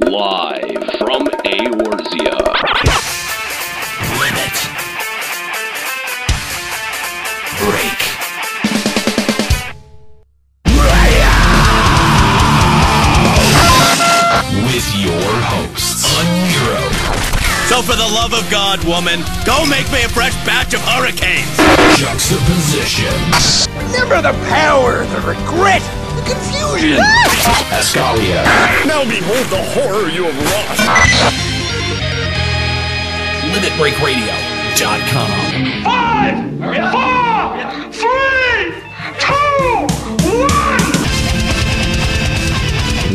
Live from Eorzea. Limit Break with your hosts, Aniero. So for the love of God, woman, go make me a fresh batch of hurricanes. Juxtaposition. Remember the power, the regret, the confusion. Eskalia. Now behold the horror you have wrought. LimitBreakRadio.com. 5, 4, 3, 2,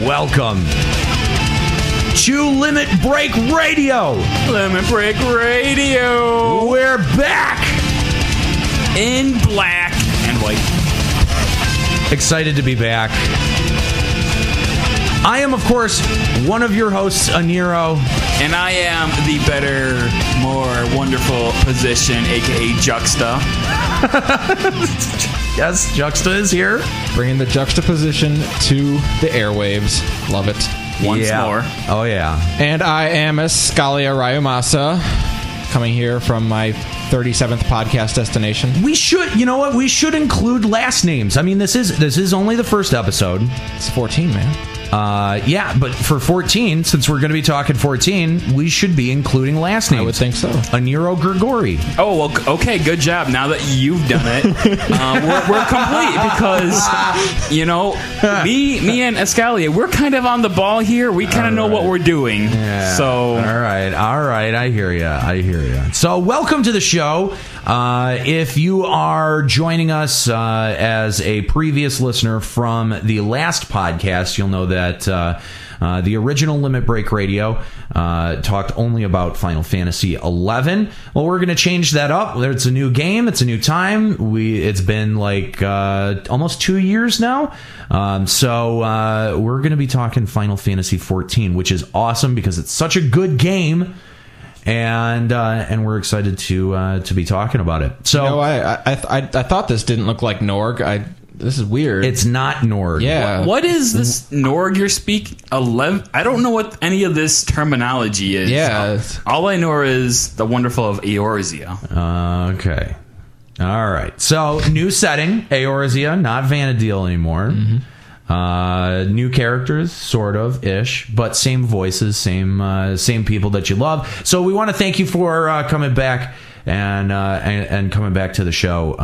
1. Welcome to Limit Break Radio. Limit Break Radio. We're back. In black and white. Excited to be back. I am, of course, one of your hosts, Aniero. And I am the better, more wonderful position, aka Juxta. Yes, Juxta is here. Bringing the juxtaposition to the airwaves. Love it. Once more. Oh, yeah. And I am Eskalia Ryumasa, coming here from my 37th podcast destination. We should, you know what? We should include last names. I mean, this is only the first episode. It's 14, man. Yeah, but for 14, since we're going to be talking 14, we should be including last names. I would think so. Aniero Grigori. Oh, well, okay, good job. Now that you've done it, we're complete because, you know, me and Eskalia, we're kind of on the ball here. We kind of know what we're doing. Yeah. So, all right. I hear you. So, welcome to the show. If you are joining us as a previous listener from the last podcast, you'll know that the original Limit Break Radio talked only about Final Fantasy XI. Well, we're going to change that up. It's a new game. It's a new time. It's been like almost 2 years now. So we're going to be talking Final Fantasy XIV, which is awesome because it's such a good game. And we're excited to be talking about it. So, you know, I thought this didn't look like Norg. This is weird. It's not Norg. Yeah. what is this Norg you're speaking? I don't know what any of this terminology is. Yeah. All I know is the wonderful of Eorzea. Okay. All right. So, new setting, Eorzea, not Vanadil anymore. Mm-hmm. New characters, sort of ish, but same voices, same people that you love. So we want to thank you for coming back and coming back to the show.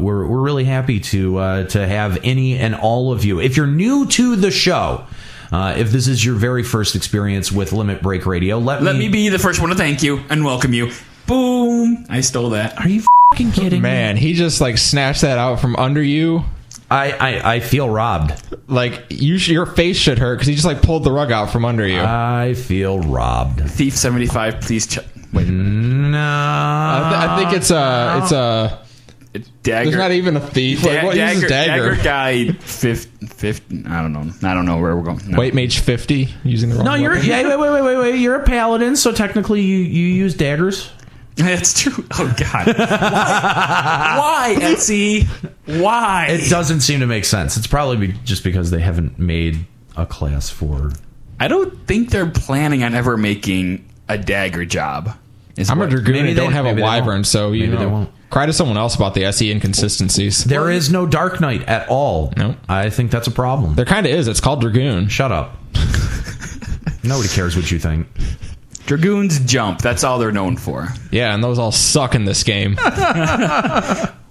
We're really happy to have any and all of you. If you're new to the show, if this is your very first experience with Limit Break Radio, let me be the first one to thank you and welcome you. Boom! I stole that. Are you fucking kidding me? Man, he just like snatched that out from under you. I feel robbed. Like your face should hurt because he just like pulled the rug out from under you. I feel robbed. Thief 75, please check. Wait. No. I think it's a Dagger. There's not even a thief. What uses dagger? Dagger guy 50. I don't know where we're going. No. White mage 50 using the wrong. No, you're wait. You're a paladin, so technically you use daggers. That's true. Oh God. Why, Etsy? Why? It doesn't seem to make sense. It's probably just because they haven't made a class for. I don't think they're planning on ever making a dagger job. I'm a dragoon and don't have a wyvern, so you know. They won't. Cry to someone else about the SE inconsistencies. There is no Dark Knight at all. No. I think that's a problem. There kind of is. It's called Dragoon. Shut up. Nobody cares what you think. Dragoons jump. That's all they're known for. Yeah, and those all suck in this game.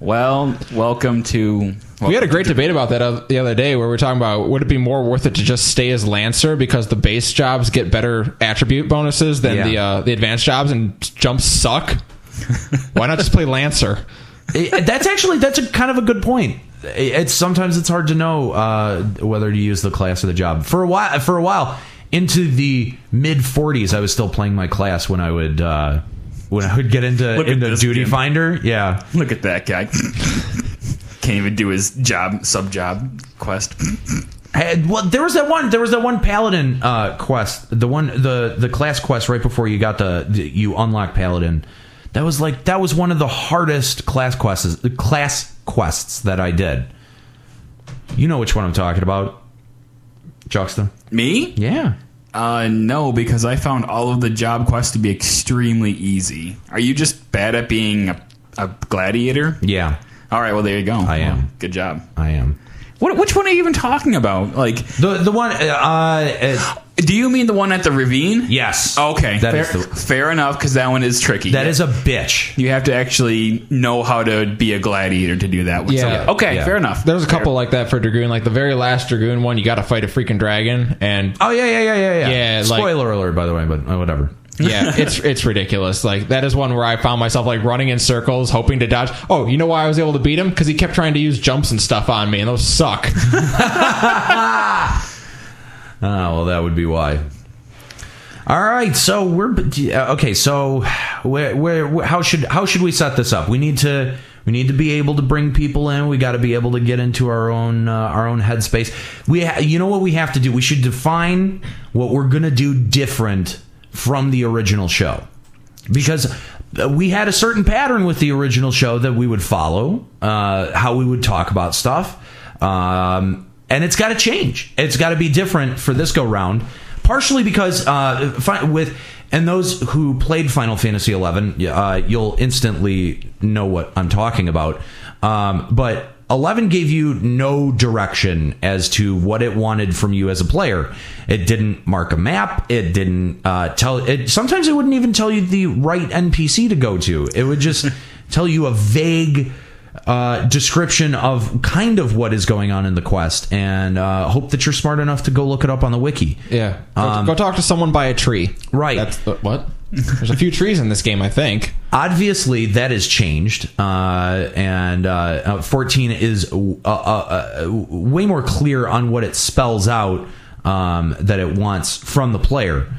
Well, welcome to... We had a great debate about that the other day where we were talking about would it be more worth it to just stay as Lancer because the base jobs get better attribute bonuses than the advanced jobs and jumps suck? Why not just play Lancer? That's a kind of a good point. Sometimes it's hard to know whether to use the class or the job. For a while, into the mid 40s, I was still playing my class when I would get into Duty Finder. Yeah, look at that guy. Can't even do his sub job quest. Well, there was that one paladin quest, the class quest right before you got you unlock paladin. That was one of the hardest class quests that I did. You know which one I'm talking about, Juxta? Me? Yeah. No, because I found all of the job quests to be extremely easy. Are you just bad at being a gladiator? Yeah. All right, well, there you go. I am. Well, good job. I am. Which one are you even talking about? Like The one... do you mean the one at the ravine? yes. Okay, That fair enough, because that one is tricky. That is a bitch. You have to actually know how to be a gladiator to do that. Yeah. Okay, Yeah. fair enough. There's a couple like that for Dragoon. Like the very last Dragoon one, you got to fight a freaking dragon, and Oh, yeah. Yeah, like- Spoiler alert, by the way, but whatever. yeah, it's ridiculous. Like that is one where I found myself like running in circles, hoping to dodge. Oh, you know why I was able to beat him? Because he kept trying to use jumps and stuff on me, and those suck. Well, that would be why. All right, so we're okay. So, how should we set this up? We need to be able to bring people in. We got to be able to get into our own headspace. You know what we have to do? We should define what we're gonna do different from the original show, because we had a certain pattern with the original show that we would follow, how we would talk about stuff, and it's got to change. It's got to be different for this go round. Partially because and those who played Final Fantasy XI, you'll instantly know what I'm talking about. But 11 gave you no direction as to what it wanted from you as a player. It didn't mark a map. It didn't tell it. Sometimes it wouldn't even tell you the right NPC to go to. It would just tell you a vague description of kind of what is going on in the quest, and hope that you're smart enough to go look it up on the wiki. Yeah, go talk to someone by a tree. Right. That's what. There's a few trees in this game, I think. Obviously, that has changed, and 14 is way more clear on what it spells out that it wants from the player,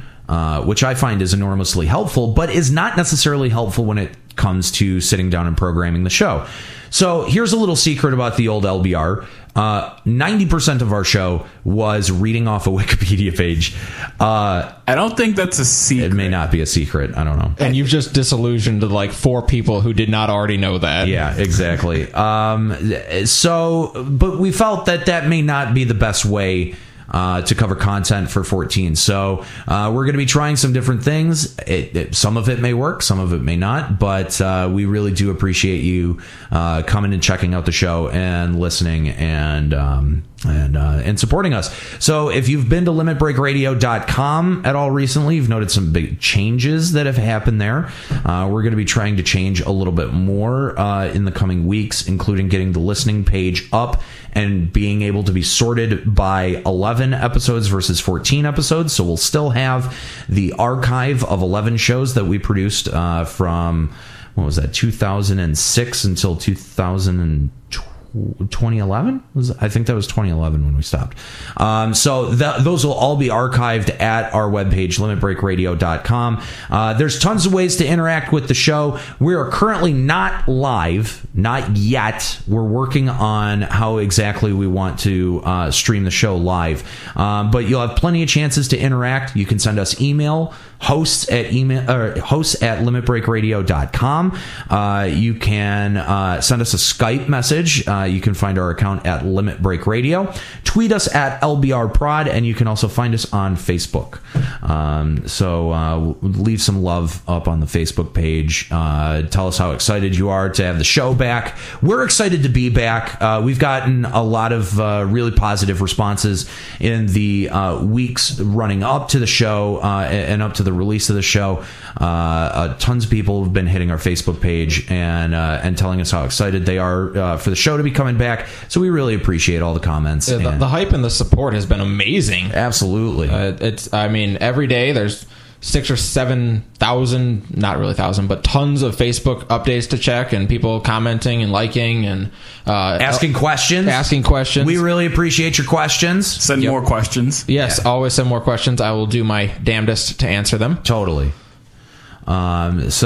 which I find is enormously helpful, but is not necessarily helpful when it comes to sitting down and programming the show. So here's a little secret about the old LBR. 90% of our show was reading off a Wikipedia page. I don't think that's a secret. It may not be a secret. I don't know. And you've just disillusioned like 4 people who did not already know that. Yeah, exactly. But we felt that may not be the best way to cover content for 14. So we're going to be trying some different things. Some of it may work, some of it may not, but we really do appreciate you coming and checking out the show and listening and supporting us. So if you've been to limitbreakradio.com at all recently, you've noted some big changes that have happened there. We're going to be trying to change a little bit more in the coming weeks, including getting the listening page up and being able to be sorted by 11 episodes versus 14 episodes. So we'll still have the archive of 11 shows that we produced from, what was that, 2006 until 2011? I think that was 2011 when we stopped. So those will all be archived at our webpage, limitbreakradio.com. There's tons of ways to interact with the show. We are currently not live, not yet. We're working on how exactly we want to stream the show live. But you'll have plenty of chances to interact. You can send us email, hosts at limitbreakradio.com. You can send us a Skype message. You can find our account at Limit Break Radio. Tweet us at LBR Prod, and you can also find us on Facebook. So leave some love up on the Facebook page. Tell us how excited you are to have the show back. We're excited to be back. We've gotten a lot of really positive responses in the weeks running up to the show and up to the release of the show. Tons of people have been hitting our Facebook page and telling us how excited they are for the show to be coming back. So we really appreciate all the comments. Yeah, the hype and the support has been amazing. Absolutely. Every day there's 6,000 or 7,000, not really 1,000, but tons of Facebook updates to check, and people commenting and liking and asking questions. We really appreciate your questions. Send more questions. Yes, always send more questions. I will do my damnedest to answer them. Totally. That's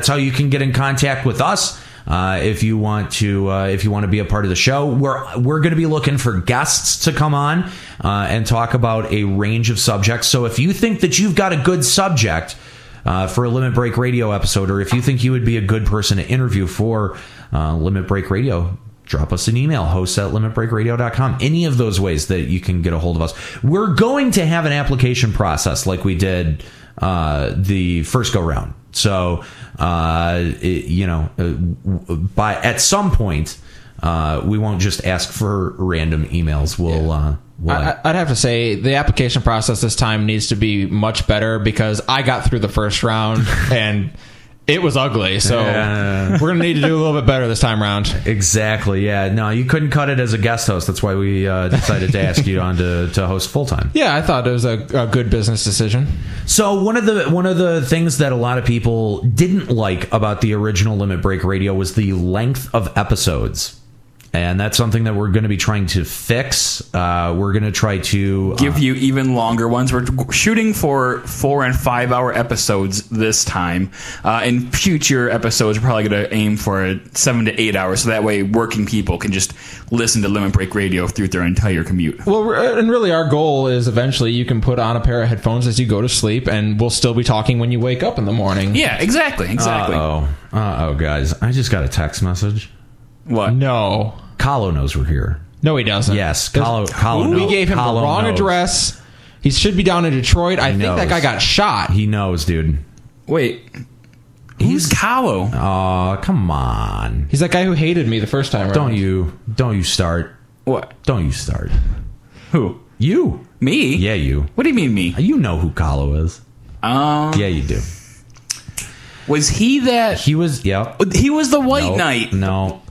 how you can get in contact with us. If you want to be a part of the show, we're going to be looking for guests to come on and talk about a range of subjects. So if you think that you've got a good subject for a Limit Break Radio episode, or if you think you would be a good person to interview for Limit Break Radio, drop us an email, hosts@limitbreakradio.com. Any of those ways that you can get a hold of us. We're going to have an application process like we did the first go round. So, by at some point, we won't just ask for random emails. I'd have to say the application process this time needs to be much better because I got through the first round and it was ugly. So we're going to need to do a little bit better this time around. Exactly. Yeah. No, you couldn't cut it as a guest host. That's why we decided to ask you on to host full time. Yeah, I thought it was a good business decision. So one of the things that a lot of people didn't like about the original Limit Break Radio was the length of episodes. And that's something that we're going to be trying to fix. We're going to try to give you even longer ones. We're shooting for 4 and 5 hour episodes this time. In future episodes, we're probably going to aim for 7 to 8 hours. So that way working people can just listen to Limit Break Radio through their entire commute. Well, and really our goal is eventually you can put on a pair of headphones as you go to sleep and we'll still be talking when you wake up in the morning. Yeah, exactly. Uh-oh, guys. I just got a text message. What? No. Kahlo knows we're here. No, he doesn't. Yes, Kahlo knows. We gave him the wrong address. He should be down in Detroit. I think that guy got shot. He knows, dude. Wait. Who's Kahlo? Oh, come on. He's that guy who hated me the first time around. Don't you start. What? Don't you start. Who? You. Me? Yeah, you. What do you mean me? You know who Kahlo is. Yeah, you do. Was he that? He was, yeah. He was the White Knight. No.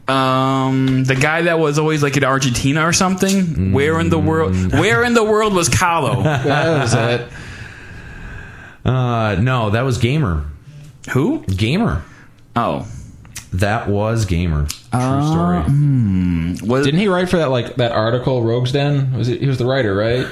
The guy that was always like in Argentina or something. Where in the world was Kahlo? That was it. No, that was Gamer. Who? Gamer. Oh, that was Gamer. True story. Didn't he write for that article Rogue's Den? He was the writer, right?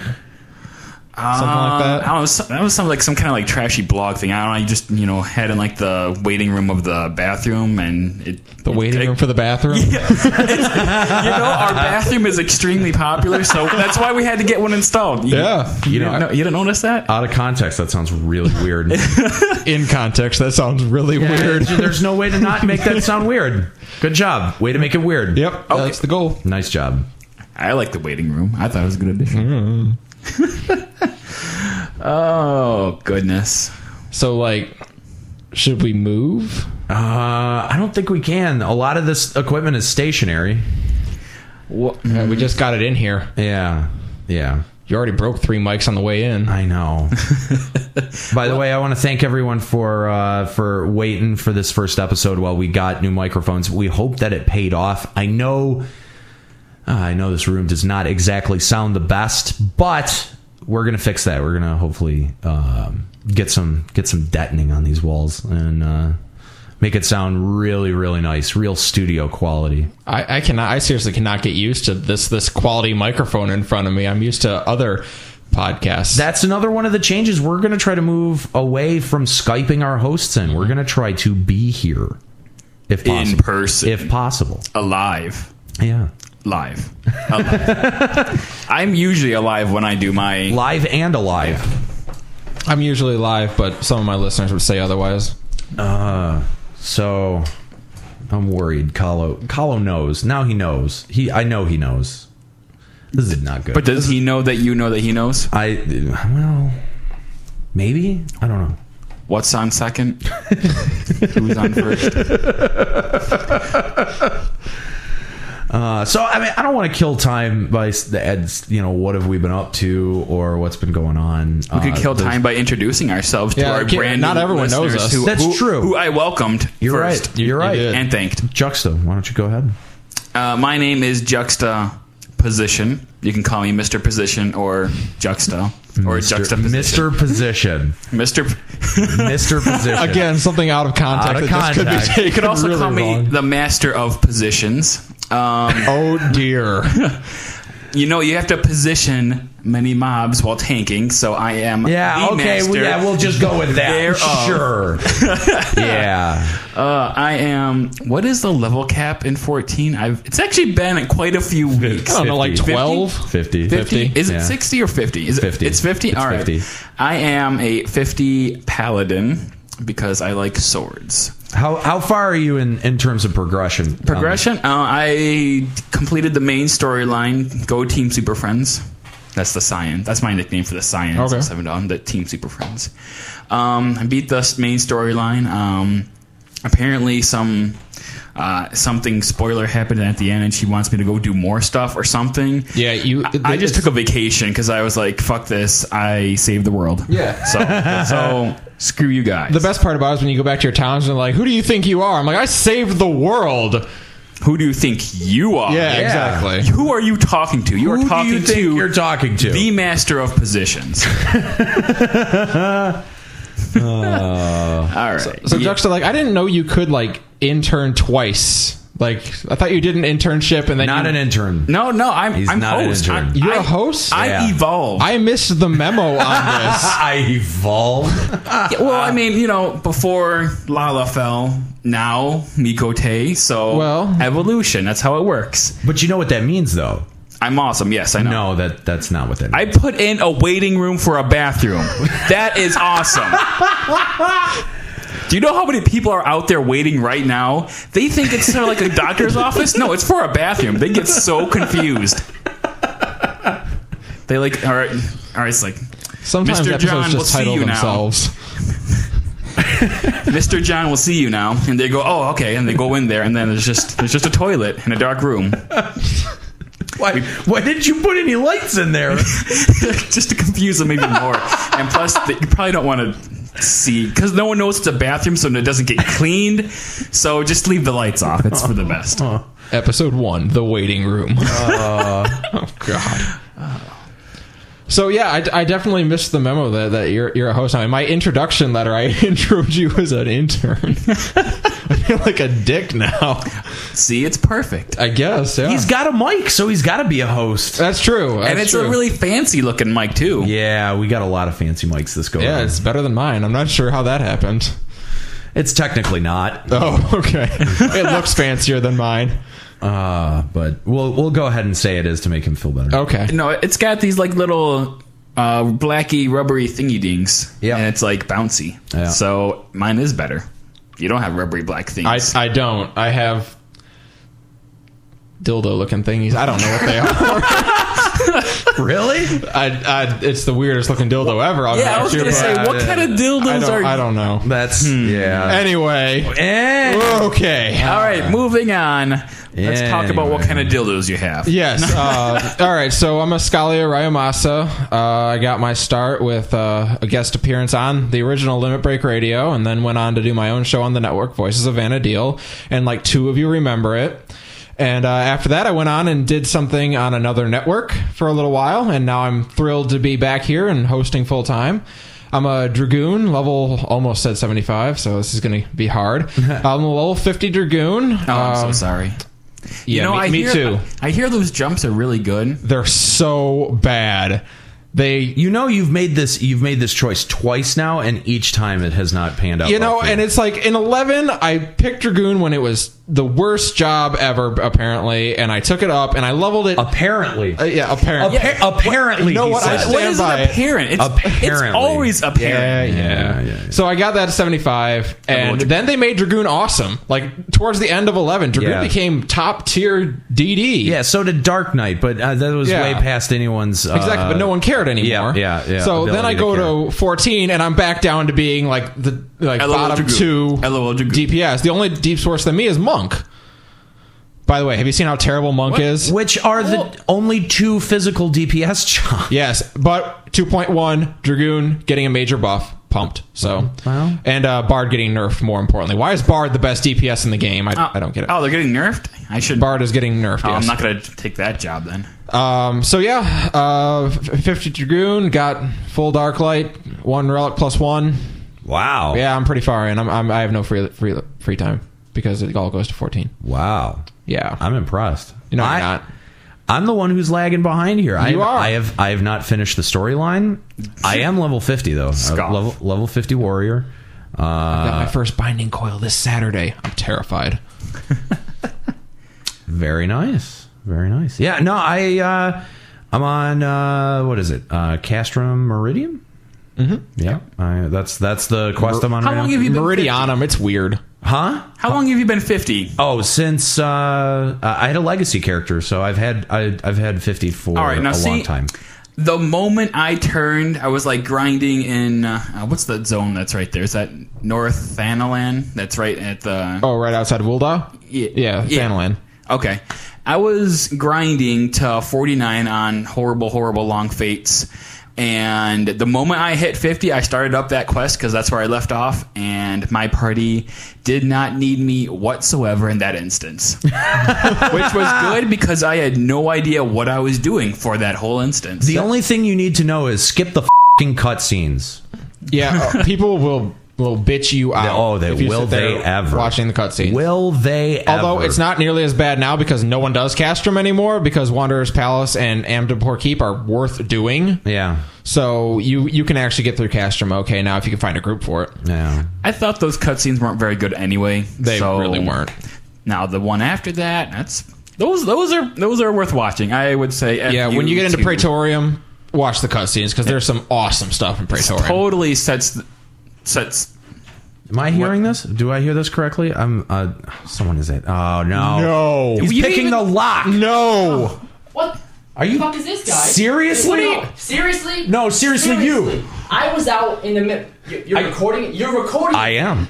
Something like that. I don't know, that was some kind of trashy blog thing. I don't know. You just had in the waiting room of the bathroom, and the waiting room for the bathroom. Yeah. Our bathroom is extremely popular, so that's why we had to get one installed. You didn't notice that? Out of context, that sounds really weird. In context, that sounds really weird. There's no way to not make that sound weird. Good job. Way to make it weird. Yep, okay. That's the goal. Nice job. I like the waiting room. I thought it was a good addition. Oh goodness. So should we move? I don't think we can. A lot of this equipment is stationary. We just got it in here. Yeah. You already broke 3 mics on the way in. I know. By the way, I want to thank everyone for waiting for this first episode while we got new microphones. We hope that it paid off. I know this room does not exactly sound the best, but we're going to fix that. We're going to hopefully get some detoning on these walls and make it sound really, really nice, real studio quality. I seriously cannot get used to this quality microphone in front of me. I'm used to other podcasts. That's another one of the changes. We're going to try to move away from Skyping our hosts in. We're going to try to be here, if possible. In person. If possible. Alive. Yeah. Live. I'm usually alive when I do my... Live and alive. I'm usually live, but some of my listeners would say otherwise. So I'm worried. Kahlo knows. Now he knows. I know he knows. This is not good. But does he know that you know that he knows? Well, maybe. I don't know. What's on second? Who's on first? So I don't want to kill time by what have we been up to or what's been going on. We could kill time by introducing ourselves to our brand. Not everyone knows us. That's true. Who I welcomed. You're first. right. You're right. And thanked. Juxta, why don't you go ahead? My name is Juxtaposition. You can call me Mr. Position or Juxta or Juxtaposition. Mr. Position. Mr. Position. Again, something out of context. You could also call me the Master of Positions. Oh dear. You have to position many mobs while tanking, so I am the master. We'll just go with that. Sure. Yeah. I am... What is the level cap in 14? It's actually been quite a few weeks. I don't know, like 12? 50. 50? Is it 60 or 50? Is 50. It's 50? All right. 50. I am a 50 paladin because I like swords. How far are you in terms of progression? I completed the main storyline. Go Team Super Friends. That's the Scion. That's my nickname for the Scion. Okay. The Team Super Friends. I beat the main storyline. Apparently something spoiler happened at the end, and she wants me to go do more stuff or something. Yeah, I just took a vacation because I was like, "Fuck this! I saved the world." Yeah. So screw you guys. The best part about it is when you go back to your towns and they're like, "Who do you think you are?" I'm like, "I saved the world." Who do you think you are? Yeah, exactly. Who are you talking to? You are Who talking do you think to. you're talking to? The master of positions. All right. So Juxta, like, I didn't know you could like intern twice. Like, I thought you did an internship and then Not an intern. No, I'm not an host. intern. You're a host? I evolved. I missed the memo on this. I evolved. Well, I mean, before Lala fell, now Mikote. So Well- evolution. That's how it works. But you know what that means, though. I'm awesome. Yes, I know. No, that's not what that I means. put in a waiting room for a bathroom. That is awesome. Do you know how many people are out there waiting right now? They think it's sort of like a doctor's office. No, it's for a bathroom. They get so confused. They like, all right. It's like, Sometimes Mr. John episodes will just see title you now. themselves. Mr. John will see you now, and they go, oh, okay, and they go in there, and then there's just a toilet in a dark room. Why didn't you put any lights in there? Just to confuse them even more. And plus, you probably don't want to see, because no one knows it's a bathroom, so it doesn't get cleaned. So just leave the lights off. It's for the best. Episode 1, The Waiting Room. Oh, God. So, yeah, I definitely missed the memo that you're a host now. In my introduction letter, I introed you as an intern. I feel like a dick now. See, it's perfect. I guess, yeah. He's got a mic, so he's got to be a host. That's true. And it's a really fancy looking mic, too. Yeah, we got a lot of fancy mics this go Yeah, around. it's better than mine. I'm not sure how that happened. It's technically not. Oh, okay. It looks fancier than mine. But we'll go ahead and say it is to make him feel better. Okay. No, it's got these like little blacky rubbery thingy dings. Yeah. And it's like bouncy. Yeah. So mine is better. You don't have rubbery black things. I don't. I have dildo looking thingies. I don't know what they are. Really? It's the weirdest looking dildo ever. I'll I was going to say, what kind of dildos are... I don't know. That's yeah. Anyway. Okay. All right, moving on. Let's talk about what kind of dildos you have. Yes. All right. So I'm Eskalia Ryomasa. I got my start with a guest appearance on the original Limit Break Radio, and then went on to do my own show on the network, Voices of Vanadil. And like 2 of you remember it. And after that, I went on and did something on another network for a little while, and now I'm thrilled to be back here and hosting full time. I'm a Dragoon, level, almost said 75, so this is going to be hard. I'm a level 50 Dragoon. Oh, I'm so sorry. Yeah, me too. I hear those jumps are really good. They're so bad. You've made this choice twice now, and each time it has not panned out. And it's like in 11, I picked Dragoon when it was the worst job ever, apparently, and I took it up and I leveled it. Apparently, apparently. Apparently, You know what? I stand What is by it it. apparent? It's Apparently. always apparent. Yeah. So I got that at 75, and then they made Dragoon awesome. Like towards the end of 11, Dragoon became top tier DD. Yeah, so did Dark Knight, but that was way past anyone's exactly. But no one cared anymore. Yeah. So then I go to 14, and I'm back down to being like the bottom Dragoon. 2 LOL Dragoon. DPS. The only deep source than me is Monk. By the way, have you seen how terrible Monk is? Which are the only 2 physical DPS jobs. Yes, but 2.1 Dragoon getting a major buff, pumped. So, Wow. And Bard getting nerfed. More importantly, why is Bard the best DPS in the game? I don't get it. Oh, they're getting nerfed? I should. Bard is getting nerfed. Oh, Yes. I'm not going to take that job then. So yeah, 50 Dragoon got full Dark Light, 1 Relic +1. Wow. Yeah, I'm pretty far in. I have no free time because it all goes to 14. Wow. Yeah, I'm impressed. you're not. I'm the one who's lagging behind here. You are. I have not finished the storyline. I am level 50 though. Level 50 warrior. I got my first binding coil this Saturday. I'm terrified. Very nice. Very nice. Yeah, no, I'm on what is it? Castrum Meridian? Mm-hmm. Yeah. That's the quest I'm on How right long now. have you been Meridianum, it's weird. Huh? How long have you been 50? Oh, since I had a legacy character, so I've had 50 for All right, now a long time. The moment I turned, I was like grinding in what's that zone that's right there? Is that North Thanalan? That's right at the right outside of Wulda? Yeah, Thanalan. Okay. I was grinding to 49 on horrible long fates. And the moment I hit 50, I started up that quest because that's where I left off. And my party did not need me whatsoever in that instance. Which was good because I had no idea what I was doing for that whole instance. The only thing you need to know is skip the f***ing cutscenes. Yeah, people will bitch you out. Will they ever? Watching the cutscenes. Will they ever? Although it's not nearly as bad now because no one does Castrum anymore because Wanderer's Palace and Amdapor Keep are worth doing. Yeah. So you can actually get through Castrum okay now if you can find a group for it. Yeah. I thought those cutscenes weren't very good anyway. They really weren't. Now the one after that, those are worth watching. I would say. When you get into Praetorium, watch the cutscenes because there's some awesome stuff in Praetorium. Totally sets. Am I hearing this? Do I hear this correctly? Someone is it? Oh no! No, he's picking the lock. No. What? Are you? The fuck is this guy? Seriously? Seriously? No, seriously, you. I was out in the middle. You're recording. You're recording. I am.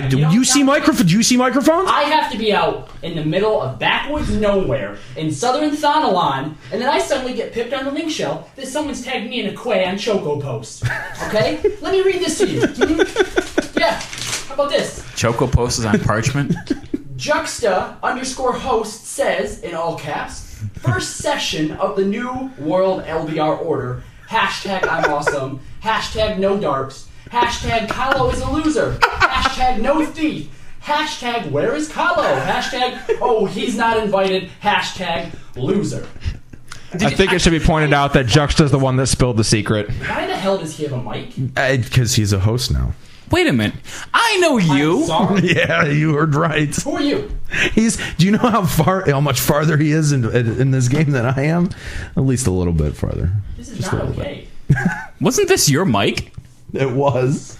Do you see microphones? Do you see microphones? I have to be out in the middle of backwoods nowhere in southern Thanalan, and then I suddenly get picked on the link shell that someone's tagged me in a quay on Choco Post. Okay? Let me read this to you. Yeah. How about this? Choco Post is on parchment. Juxta_host says, in all caps, first session of the new World LBR Order. Hashtag I'm awesome. Hashtag no darks. Hashtag Kahlo is a loser. Hashtag no thief. Hashtag where is Kahlo? Hashtag oh he's not invited. Hashtag loser. I think it should be pointed out that Juxta's the one that spilled the secret. Why the hell does he have a mic? Because he's a host now. Wait a minute. I know you. I'm sorry. Yeah, you heard right. Who are you? Do you know how much farther he is in this game than I am? At least a little bit farther. This is not okay. Wasn't this your mic? It was.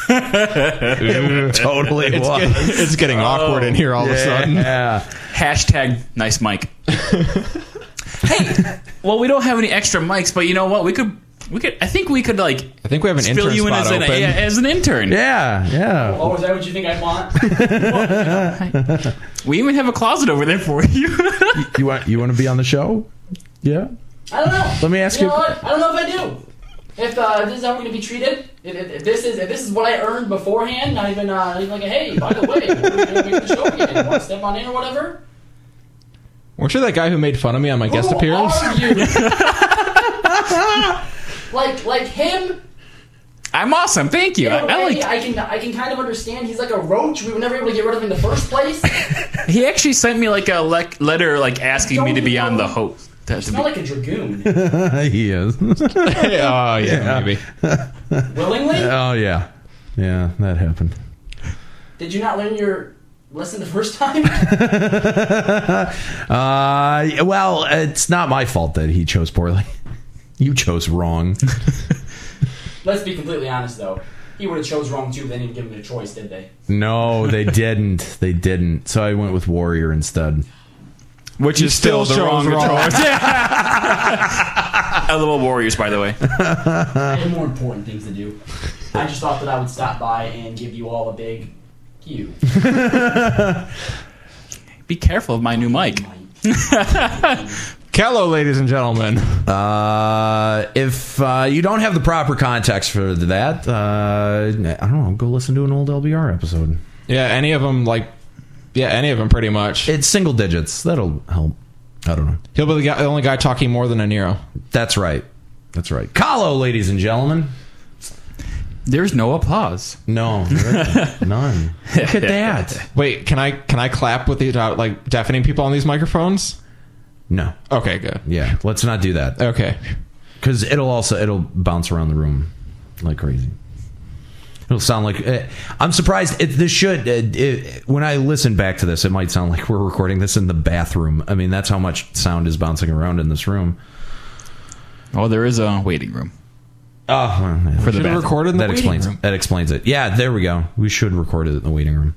It totally was. It's getting awkward in here all of a sudden. Yeah. Hashtag nice mic. Hey, well, we don't have any extra mics, but you know what? We could. I think we could I think we have an intern you in spot open. as an intern. Yeah. Oh, is that what you think I want? We even have a closet over there for you. You want to be on the show? Yeah. I don't know. Let me ask you. You know what? I don't know if I do. If this is how we're going to be treated, if this is what I earned beforehand, not even like a hey, by the way, we're going to make the show again. You want to step on in or whatever? Weren't you that guy who made fun of me on my guest appearance? Are you? like him. I'm awesome. Thank you. I can kind of understand. He's like a roach. We were never able to get rid of him in the first place. He actually sent me like a letter asking me to be on the host. He's not like a dragoon. He is. Oh yeah, maybe. Willingly? Oh yeah, that happened. Did you not learn your lesson the first time? Well, it's not my fault that he chose poorly. You chose wrong. Let's be completely honest, though. He would have chose wrong, too, if they didn't give him a choice, did they? No, they didn't. So I went with Warrior instead. Which is still the wrong choice. LOL Warriors, by the way. I had more important things to do. I just thought that I would stop by and give you all a big you. Be careful of my new mic. Kello, ladies and gentlemen. If you don't have the proper context for that, I don't know, go listen to an old LBR episode. Yeah, any of them pretty much. It's single digits. That'll help. I don't know. He'll be the only guy talking more than Aniero. That's right. Kahlo, ladies and gentlemen. There's no applause. No, none. Look at that. Wait, can I clap without deafening people on these microphones? No. Okay, good. Yeah, let's not do that. Okay. Because it'll bounce around the room like crazy. It'll sound like I'm surprised. When I listen back to this, it might sound like we're recording this in the bathroom. I mean, that's how much sound is bouncing around in this room. Oh, there is a waiting room. Oh, for the bathroom. Record it in the that waiting explains room. That explains it. Yeah, there we go. We should record it in the waiting room.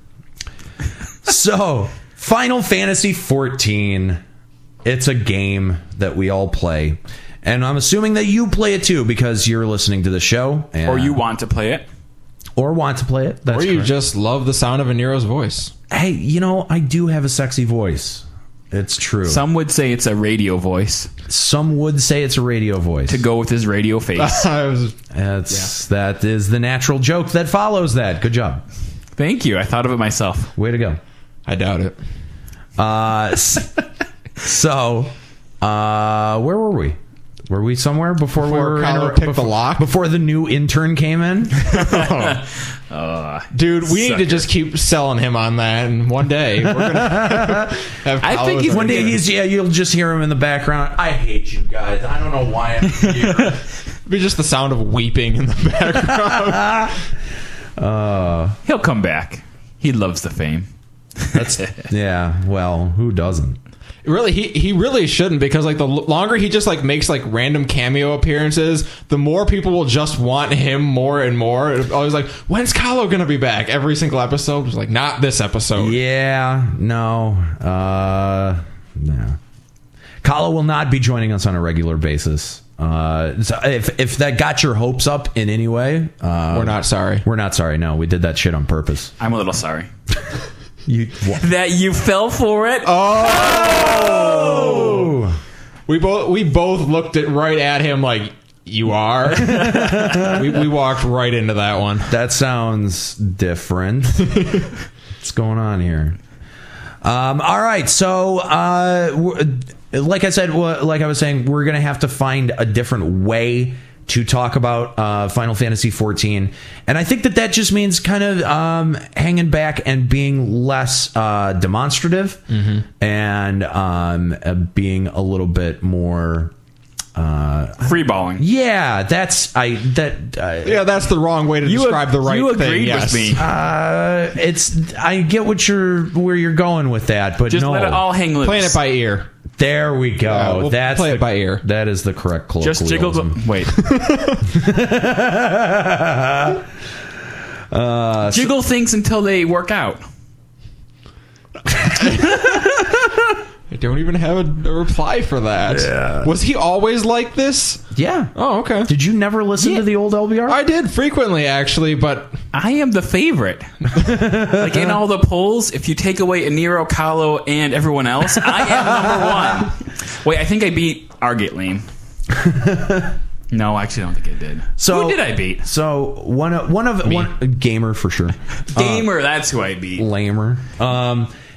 So, Final Fantasy XIV. It's a game that we all play. And I'm assuming that you play it too because you're listening to the show. And, Or you want to play it. Or want to play it. That's or you correct. just love the sound of Aniero's voice. Hey, you know, I do have a sexy voice. It's true. Some would say it's a radio voice Some would say it's a radio voice. to go with his radio face. That is the natural joke that follows that. Good job. Thank you. I thought of it myself. Way to go. I doubt it. So, where were we? Were we somewhere before we were Kylo picked the lock? Before the new intern came in? Dude, we need to just keep selling him on that, and one day we're gonna have I think he's One day you'll just hear him in the background. I hate you guys. I don't know why I'm here. be just the sound of weeping in the background. He'll come back. He loves the fame. Yeah, well, who doesn't? Really, he really shouldn't, because like the longer he just like makes like random cameo appearances, the more people will just want him more and more. Always like, when's Kylo gonna be back? Every single episode was like, not this episode. Yeah, no. Kylo will not be joining us on a regular basis. So if that got your hopes up in any way, We're not sorry. We're not sorry. No, we did that shit on purpose. I'm a little sorry. That you fell for it? Oh! We both looked right at him like, you are. we walked right into that one. That sounds different. What's going on here? All right, so like I said, like I was saying, we're gonna have to find a different way to talk about Final Fantasy XIV, and I think that just means kind of hanging back and being less demonstrative, and being a little bit more Freeballing. Yeah, that's that's the wrong way to describe the right you thing. agreed Yes. with me. I get where you're going with that, but Just no. let it all hang loose. Playing it by ear. There we go. Yeah, we'll play it by ear. That is the correct colloquialism. Just jiggle the... Wait. Jiggle things until they work out. I don't even have a reply for that. Yeah. Was he always like this? Yeah. Oh, okay. Did you never listen to the old LBR? I did frequently, actually, but I am the favorite. Like in all the polls, if you take away Aniero, Kylo, and everyone else, I am number one. Wait, I think I beat Argate Lane. No, I actually don't think I did. So, who did I beat? So one gamer for sure. Gamer, that's who I beat. Lamer.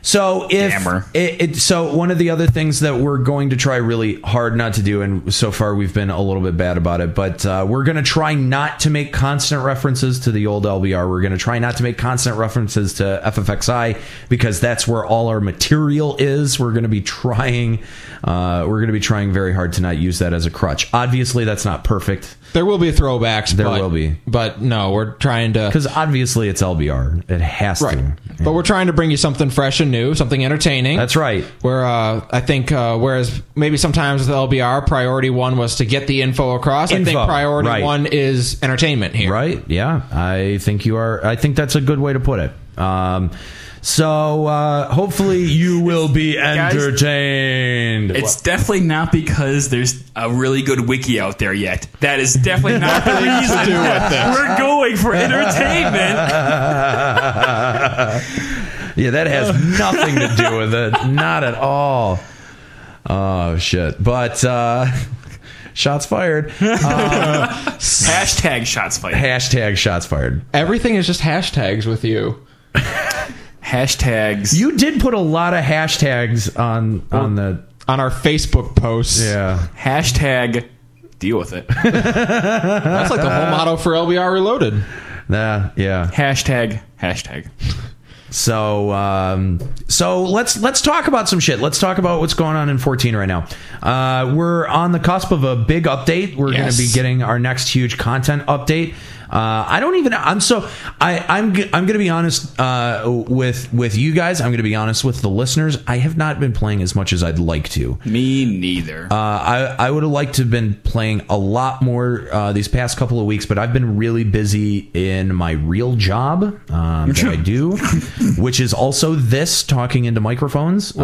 So so one of the other things that we're going to try really hard not to do, and so far we've been a little bit bad about it, but we're going to try not to make constant references to the old LBR. We're going to try not to make constant references to FFXI, because that's where all our material is. We're going to be trying very hard to not use that as a crutch. Obviously, that's not perfect. there will be throwbacks. There will be. But no, we're trying to... Because obviously it's LBR. It has to. But we're trying to bring you something fresh and new, something entertaining. That's right. Where I think, whereas maybe sometimes with LBR, priority one was to get the info across. I think priority one is entertainment here. Right. Yeah. I think that's a good way to put it. So hopefully you will be entertained. It's definitely not because there's a really good wiki out there yet. That is definitely not the reason to do with this. We're going for entertainment. Yeah, that has nothing to do with it. Not at all. Oh, shit. But shots fired. Hashtag shots fired. Hashtag shots fired. Everything is just hashtags with you. Hashtags. You did put a lot of hashtags on our Facebook posts. Yeah. Hashtag deal with it. That's like the whole motto for LBR Reloaded. Yeah. Hashtag. So let's talk about some shit. Let's talk about what's going on in 14 right now. We're on the cusp of a big update. We're going to be getting our next huge content update. I'm going to be honest with you guys. I'm going to be honest with the listeners. I have not been playing as much as I'd like to. Me neither. I would have liked to have been playing a lot more these past couple of weeks, but I've been really busy in my real job that I do, which is also this, talking into microphones.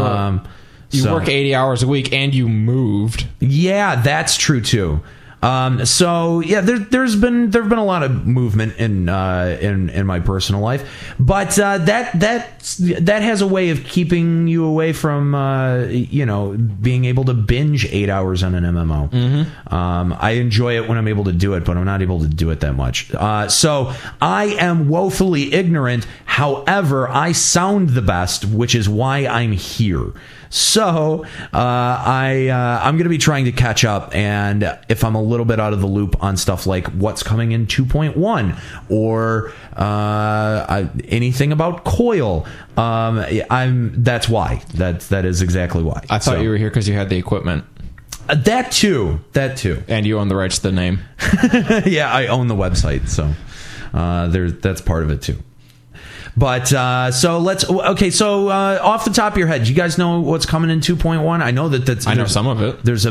You work 80 hours a week and you moved. Yeah, that's true too. So yeah, there's been a lot of movement in my personal life, but that has a way of keeping you away from being able to binge 8 hours on an MMO. Mm-hmm. I enjoy it when I'm able to do it, but I'm not able to do it that much. So I am woefully ignorant. However, I sound the best, which is why I'm here. So I'm going to be trying to catch up, and if I'm a little bit out of the loop on stuff like what's coming in 2.1 or anything about Coil, that's why. That is exactly why. I thought you were here because you had the equipment. That too. And you own the rights to the name. Yeah, I own the website, so that's part of it too. But so off the top of your head, do you guys know what's coming in 2.1? I know that's. I know some of it. There's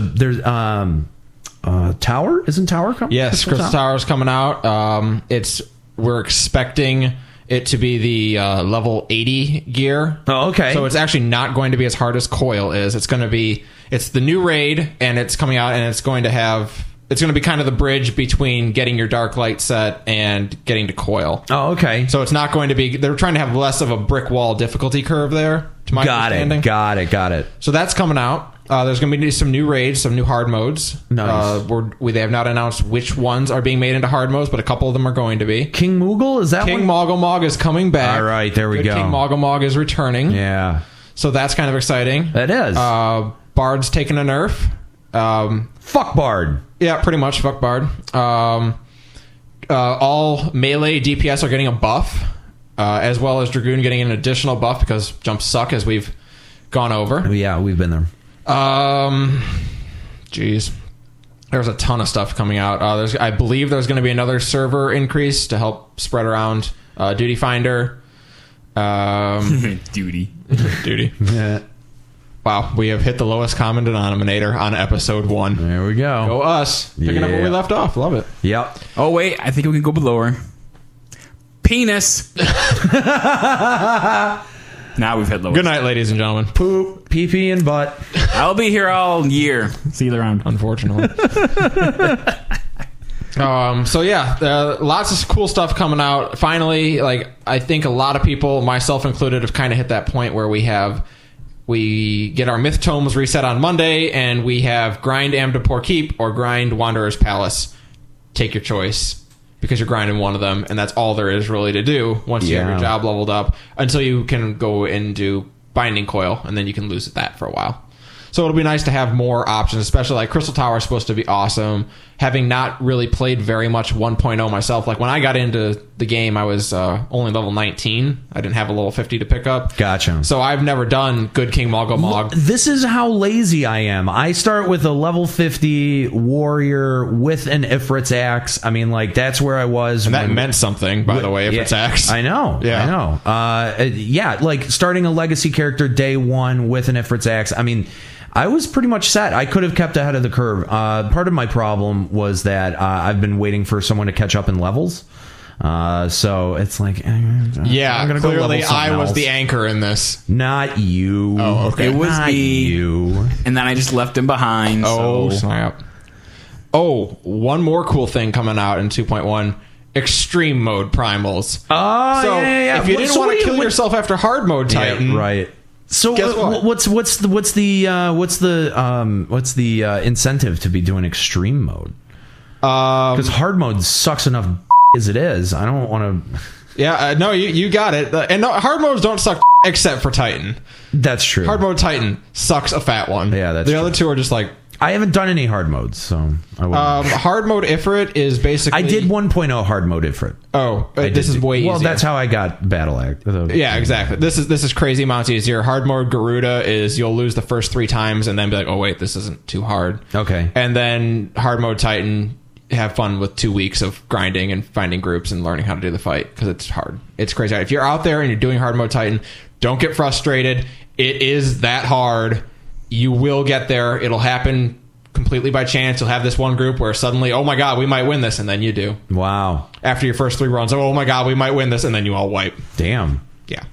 Tower. Isn't Tower coming? Yes, Crystal Tower is coming out. We're expecting it to be the level 80 gear. Oh, okay. So it's actually not going to be as hard as Coil is. It's the new raid, and it's coming out, and it's going to be kind of the bridge between getting your Dark Light set and getting to Coil. Oh, okay. So it's not going to be... They're trying to have less of a brick wall difficulty curve there, to my understanding. Got it. So that's coming out. There's going to be some new raids, some new hard modes. Nice. They have not announced which ones are being made into hard modes, but a couple of them are going to be. King Moogle? Is that King one? Moggle is coming back. All right, there we go. King Moggle is returning. Yeah. So that's kind of exciting. That is. Bard's taking a nerf. Fuck Bard. Yeah, pretty much. Fuck Bard. All melee DPS are getting a buff, as well as Dragoon getting an additional buff because jumps suck, as we've gone over. Yeah, we've been there. Jeez. There's a ton of stuff coming out. I believe there's going to be another server increase to help spread around Duty Finder. Duty. Yeah. Wow, we have hit the lowest common denominator on episode 1. There we go. Go us. Picking up where we left off. Love it. Yep. Oh, wait. I think we can go lower. Penis. Now we've hit lowest. Good night, ladies and gentlemen. Poop, pee-pee, and butt. I'll be here all year. See you around. Unfortunately. So yeah, lots of cool stuff coming out. Finally, I think a lot of people, myself included, have kind of hit that point where we get our myth tomes reset on Monday, and we have grind Amdapor Keep or grind Wanderer's Palace. Take your choice, because you're grinding one of them, and that's all there is really to do once you have your job leveled up, until you can go and do Binding Coil, and then you can lose that for a while. So it'll be nice to have more options, especially like Crystal Tower is supposed to be awesome. Having not really played very much 1.0 myself, like when I got into the game, I was only level 19. I didn't have a level 50 to pick up. Gotcha. So I've never done good King Moggle Mog. This is how lazy I am. I start with a level 50 warrior with an Ifrit's axe. I mean, that's where I was. And that meant something, by the way, Ifrit's axe. I know. Yeah. I know. Starting a legacy character day one with an Ifrit's axe. I mean, I was pretty much set. I could have kept ahead of the curve. Part of my problem was that I've been waiting for someone to catch up in levels. So it's I'm gonna clearly go I was the anchor in this. Not you. Oh, okay. It was Not me. you. And then I just left him behind. Oh, so. snap. Oh, one more cool thing coming out in 2.1. Extreme mode primals. Oh, so yeah. if you didn't want to kill yourself after hard mode Titan, right. So guess what? what's the incentive to be doing extreme mode? Because hard mode sucks enough as it is. I don't want to. Yeah, no, you got it. And no, hard modes don't suck except for Titan. That's true. Hard mode Titan sucks a fat one. Yeah, that's the other two are just I haven't done any hard modes, so I wouldn't. Hard mode Ifrit is basically... I did 1.0 hard mode Ifrit. Oh, this is way easier. Well, that's how I got Battle Act. Yeah, exactly. This is crazy amounts easier. Hard mode Garuda is you'll lose the first 3 times and then be like, oh wait, this isn't too hard. Okay. And then hard mode Titan, have fun with 2 weeks of grinding and finding groups and learning how to do the fight, because it's hard. It's crazy. If you're out there and you're doing hard mode Titan, don't get frustrated. It is that hard. You will get there. It'll happen completely by chance. You'll have this one group where suddenly, oh my god, we might win this, and then you do. Wow. After your first 3 runs, oh my god, we might win this, and then you all wipe. Damn. Yeah.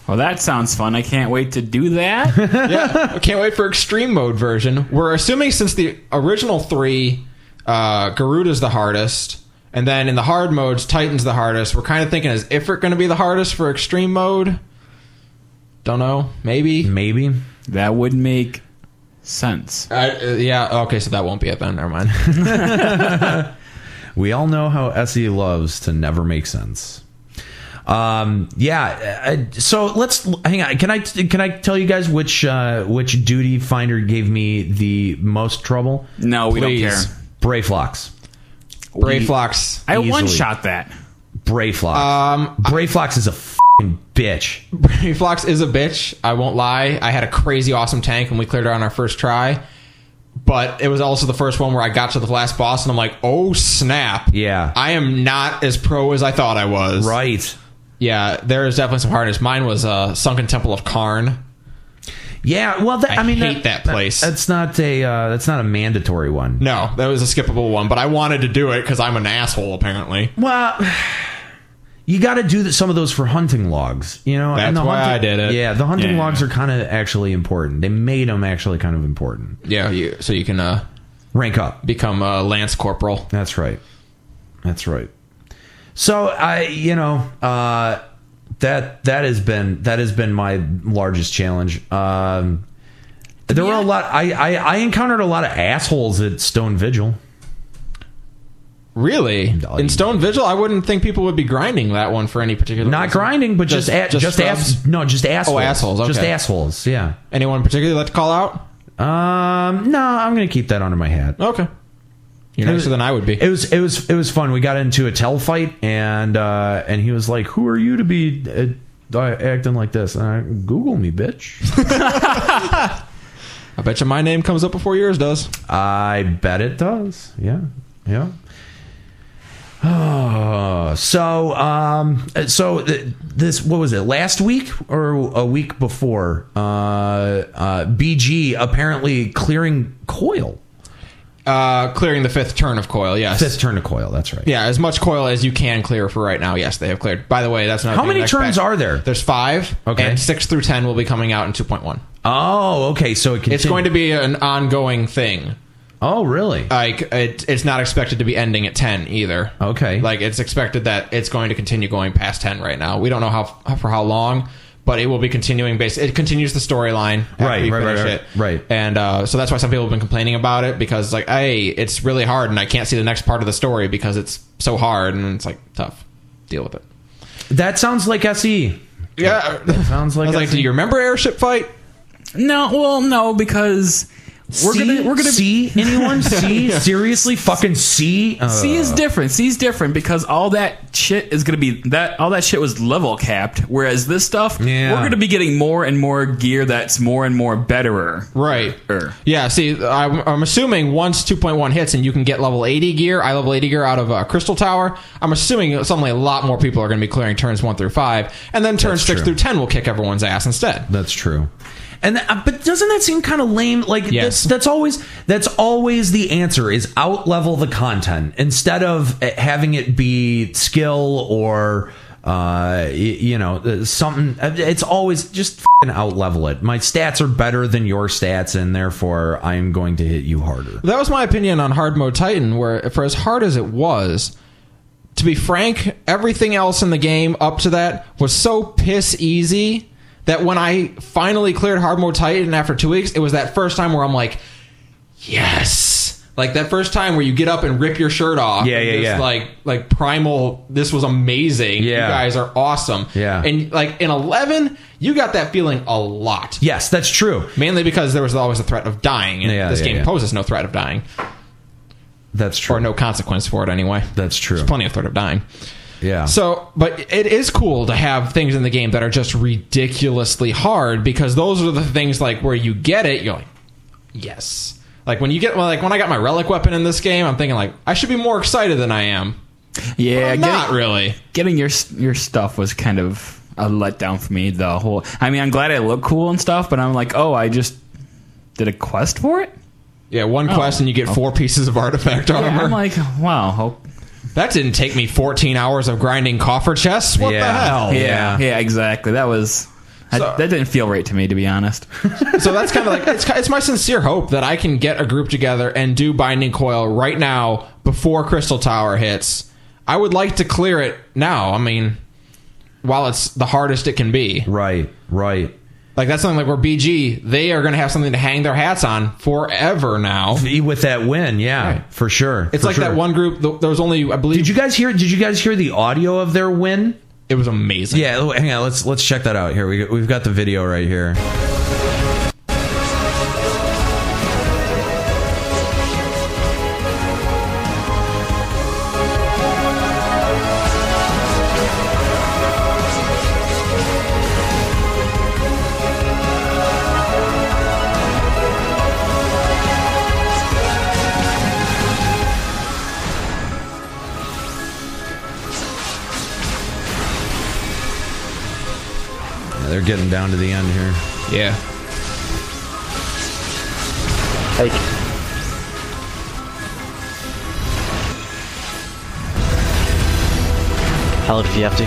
Well, that sounds fun. I can't wait to do that. Yeah. I can't wait for extreme mode version. We're assuming since the original 3, Garuda's the hardest, and then in the hard modes, Titan's the hardest. We're kind of thinking, is Ifrit going to be the hardest for extreme mode? Don't know. Maybe. That would make sense. Yeah. Okay, so that won't be it then. Never mind. We all know how SE loves to never make sense. So let's hang on. Can I tell you guys which duty finder gave me the most trouble? No, we don't care. Brayflox. Brayflox. I one-shot that. Brayflox. Brayflox is a f***ing bitch. Brayflox is a bitch. I won't lie. I had a crazy awesome tank when we cleared it on our first try. But it was also the first one where I got to the last boss and I'm like, oh snap. Yeah. I am not as pro as I thought I was. Right. Yeah, there is definitely some hardness. Mine was Sunken Temple of Karn. Yeah, well, I hate that place. That's not a mandatory one. No, that was a skippable one, but I wanted to do it because I'm an asshole, apparently. Well, you got to do some of those for hunting logs, you know. That's why I did it. Yeah, the hunting logs are kind of actually important. They made them actually kind of important. Yeah, so you can rank up, become a Lance Corporal. That's right. So that has been my largest challenge. There were a lot. I encountered a lot of assholes at Stone Vigil. Really? In Stone Vigil, I wouldn't think people would be grinding that one for any particular Not reason. grinding, but just assholes. Oh, assholes. Okay. Just assholes. Yeah. Anyone particularly like to call out? No, I'm going to keep that under my hat. Okay. You're nicer than I would be. It was fun. We got into a tell fight, and he was like, "Who are you to be acting like this?" And I, Google me, bitch. I bet you my name comes up before yours does. I bet it does. Yeah. Oh, so this, what was it, last week or a week before? BG apparently clearing Coil. Clearing the 5th turn of Coil, yes. 5th turn of Coil, that's right. Yeah, as much Coil as you can clear for right now. Yes, they have cleared. By the way, that's not. How many turns are there? There's 5. Okay. And 6 through 10 will be coming out in 2.1. Oh, okay. So it's going to be an ongoing thing. Oh, really? Like it's not expected to be ending at 10 either. Okay. Like it's expected that it's going to continue going past 10 right now. We don't know for how long, but it will be continuing. It continues the storyline. Right. And so that's why some people have been complaining about it, because it's like, hey, it's really hard, and I can't see the next part of the story because it's so hard, and it's like tough. Deal with it. That sounds like SE. Yeah, that sounds like. I was like, do you remember Airship Fight? No, well, no, because we're gonna see anyone see seriously fucking see. C is different. C is different because all that shit is gonna be all that shit was level capped, whereas this stuff we're gonna be getting more and more gear that's more and more betterer. Right. Yeah. See, I'm assuming once 2.1 hits and you can get level 80 gear, level 80 gear out of Crystal Tower. I'm assuming suddenly a lot more people are going to be clearing turns 1 through 5, and then turns 6 through 10 will kick everyone's ass instead. That's true. And but doesn't that seem kind of lame? Like, yes. that's always the answer, is out level the content instead of having it be skill or something. It's always just f***ing out level it. My stats are better than your stats, and therefore I'm going to hit you harder. That was my opinion on hard mode Titan, where for as hard as it was, to be frank, everything else in the game up to that was so piss easy that when I finally cleared hard mode Titan after 2 weeks, it was that first time where I'm like, yes. Like that first time where you get up and rip your shirt off. Yeah. Like primal, this was amazing. Yeah. You guys are awesome. Yeah. And like in 11, you got that feeling a lot. Yes, that's true. Mainly because there was always a threat of dying. And this game poses no threat of dying. That's true. Or no consequence for it anyway. That's true. There's plenty of threat of dying. Yeah. So, but it is cool to have things in the game that are just ridiculously hard, because those are the things like where you get it, you're like, yes. Like when I got my relic weapon in this game, I'm thinking like I should be more excited than I am. Yeah, Not really. Getting your stuff was kind of a letdown for me. I mean, I'm glad it looked cool and stuff, but I'm like, oh, I just did a quest for it. Yeah, one quest and you get 4 pieces of artifact armor. Yeah, I'm like, wow. That didn't take me 14 hours of grinding coffer chests. What the hell? Yeah, exactly. That didn't feel right to me, to be honest. So that's kind of like it's my sincere hope that I can get a group together and do Binding Coil right now before Crystal Tower hits. I would like to clear it now. I mean, while it's the hardest it can be. Right. Like that's something like where BG, they are going to have something to hang their hats on forever now with that win. Yeah, right. For sure. It's that one group. There was only, I believe. Did you guys hear the audio of their win? It was amazing. Yeah, hang on. Let's check that out. Here we've got the video right here. They're getting down to the end here. Yeah. Hey. Hell if you have to.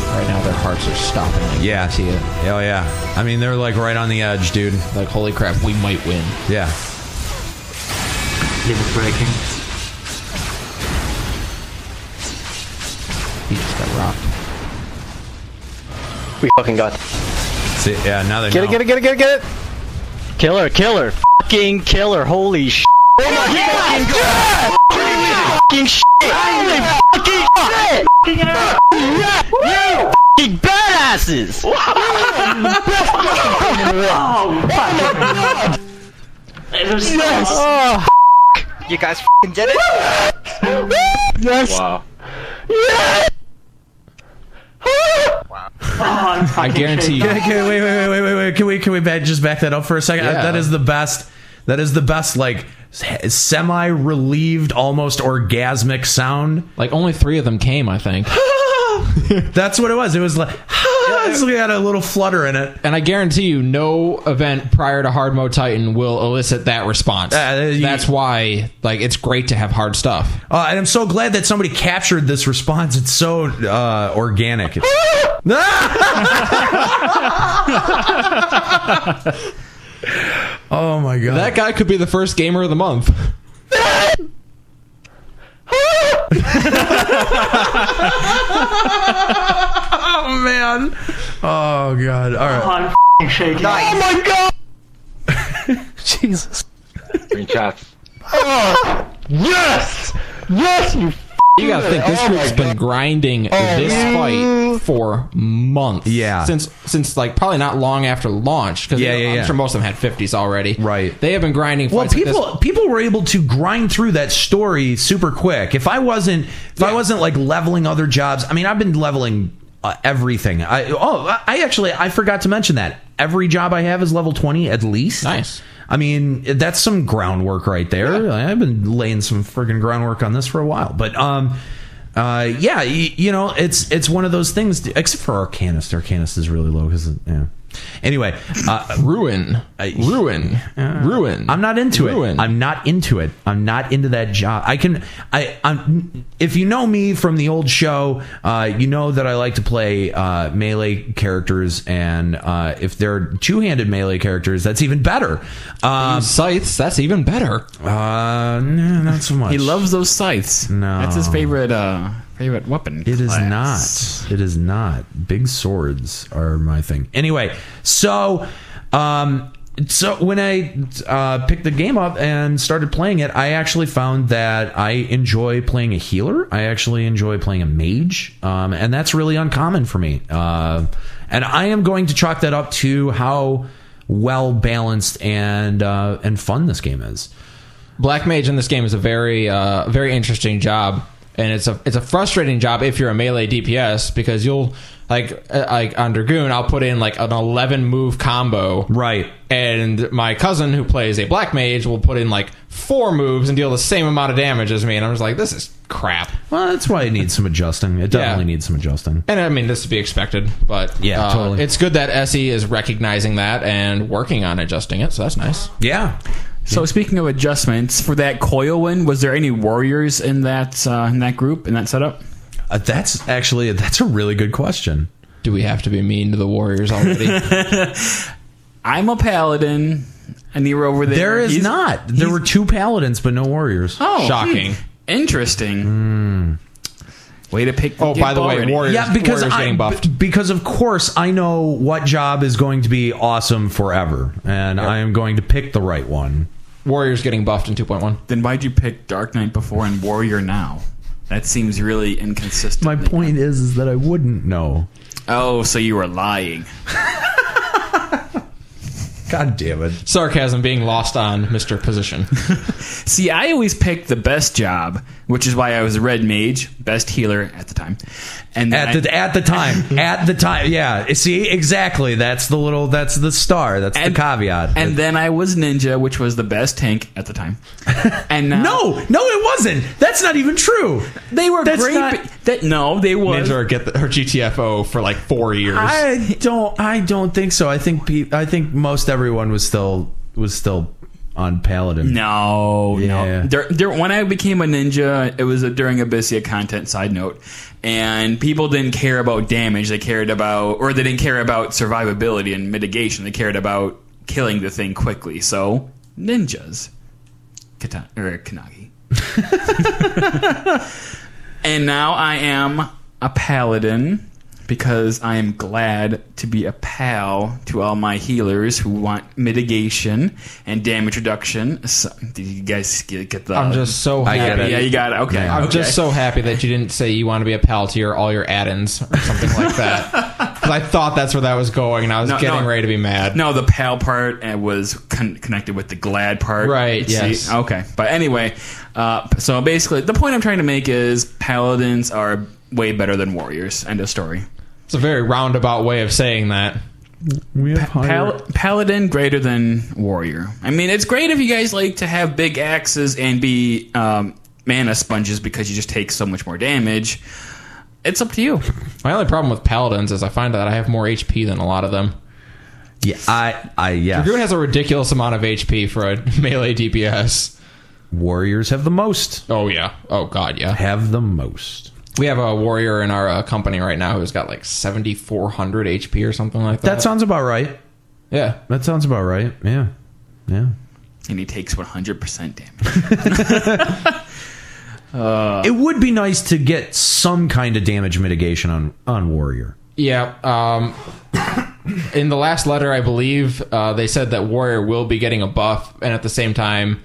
Right now their hearts are stopping. Yeah. See it. Oh yeah. I mean, they're like right on the edge, dude. Like, holy crap, we might win. Yeah. Limit breaking. He just got rocked. We fucking got. See, yeah, now they get it. Killer. Fucking killer. Holy shit. Oh my god. Fucking shit. Holy fucking shit. You fucking badasses. Oh my god. Yes. Oh, you guys fucking did it. Yes. Wow. Yes. I guarantee you. Wait. Can we back that up for a second? Yeah. That is the best, like semi-relieved, almost orgasmic sound. Like only 3 of them came, I think. That's what it was. It was like, so we had a little flutter in it. And I guarantee you, no event prior to Hard Mode Titan will elicit that response. That's why, like, it's great to have hard stuff. And I'm so glad that somebody captured this response. It's so organic. Oh my god! That guy could be the first gamer of the month. Oh man! Oh god! All right. I'm f***ing shaking. Nice. Oh my god! Jesus. Green chats. Oh, yes! Yes, you You gotta think this group's been grinding this fight for months. Yeah, since like probably not long after launch. Because I'm sure most of them had 50s already. Right, they have been grinding. Well, people were able to grind through that story super quick. If I wasn't like leveling other jobs, I mean, I've been leveling everything. I forgot to mention that every job I have is level 20 at least. Nice. I mean, that's some groundwork right there. Yeah. I've been laying some friggin' groundwork on this for a while. But, it's one of those things, except for Arcanist. Arcanist is really low because, Anyway, Ruin. I'm not into it. I'm not into it. I'm not into that job. I'm if you know me from the old show, you know that I like to play melee characters, and if they're two-handed melee characters, that's even better. Scythes, that's even better. No, not so much. He loves those scythes. No, that's his favorite weapon. It is not. It is not. Big swords are my thing. Anyway, so when I picked the game up and started playing it, I actually found that I enjoy playing a healer. I actually enjoy playing a mage, and that's really uncommon for me. And I am going to chalk that up to how well balanced and fun this game is. Black Mage in this game is a very very interesting job. And it's a frustrating job if you're a melee DPS, because you'll like on Dragoon, I'll put in like an 11 move combo. Right. And my cousin who plays a black mage will put in like 4 moves and deal the same amount of damage as me. And I'm just like, this is crap. Well, that's why it needs some adjusting. It definitely needs some adjusting. And I mean, this is to be expected, but totally. It's good that Essie is recognizing that and working on adjusting it. So that's nice. Yeah. So speaking of adjustments, for that Coil win, was there any warriors in that group, in that setup? That's a really good question. Do we have to be mean to the warriors already? I'm a paladin. Aniero over there. There is not. There were 2 paladins, but no warriors. Oh, shocking. Interesting. Way to pick. Oh, by the way, warriors. Yeah, because warriors getting buffed. Because of course I know what job is going to be awesome forever, and I am going to pick the right one. Warriors getting buffed in 2.1. Then why'd you pick Dark Knight before and Warrior now? That seems really inconsistent. My point is that I wouldn't know. Oh, so you were lying. God damn it. Sarcasm being lost on Mr. Position. See, I always picked the best job, which is why I was a red mage, best healer at the time. And At the time, yeah. See, exactly. That's the star. That's the caveat. And then I was ninja, which was the best tank at the time. And now, no, it wasn't. That's not even true. They were That's great. not- They were. Ninja get her GTFO for like 4 years. I don't think so. I think most everyone was still on Paladin. No. Yeah. When I became a ninja, it was during Abyssia content, side note, and people didn't care about damage. They didn't care about survivability and mitigation. They cared about killing the thing quickly. So, ninjas. Kanagi. And now I am a paladin, because I am glad to be a pal to all my healers who want mitigation and damage reduction. So, did you guys get the... I'm just so happy. I get it. Yeah, you got it. Okay. I'm just so happy that you didn't say you want to be a pal to all your add-ins or something like that. Because I thought that's where that was going, and I was getting ready to be mad. No, the pal part was connected with the glad part. Right, See? yes. Okay. But anyway, so basically, the point I'm trying to make is paladins are way better than warriors. End of story. It's a very roundabout way of saying that. We have Paladin greater than warrior. I mean, it's great if you guys like to have big axes and be mana sponges because you just take so much more damage. It's up to you. My only problem with paladins is I find that I have more HP than a lot of them. Yeah, yeah. Dragoon has a ridiculous amount of HP for a melee DPS. Warriors have the most. Oh, yeah. Oh, God, yeah. Have the most. We have a warrior in our company right now who's got like 7,400 HP or something like that. That sounds about right. Yeah. That sounds about right. Yeah. Yeah. And he takes 100% damage. It would be nice to get some kind of damage mitigation on warrior. Yeah. In the last letter, I believe, they said that warrior will be getting a buff, and at the same time,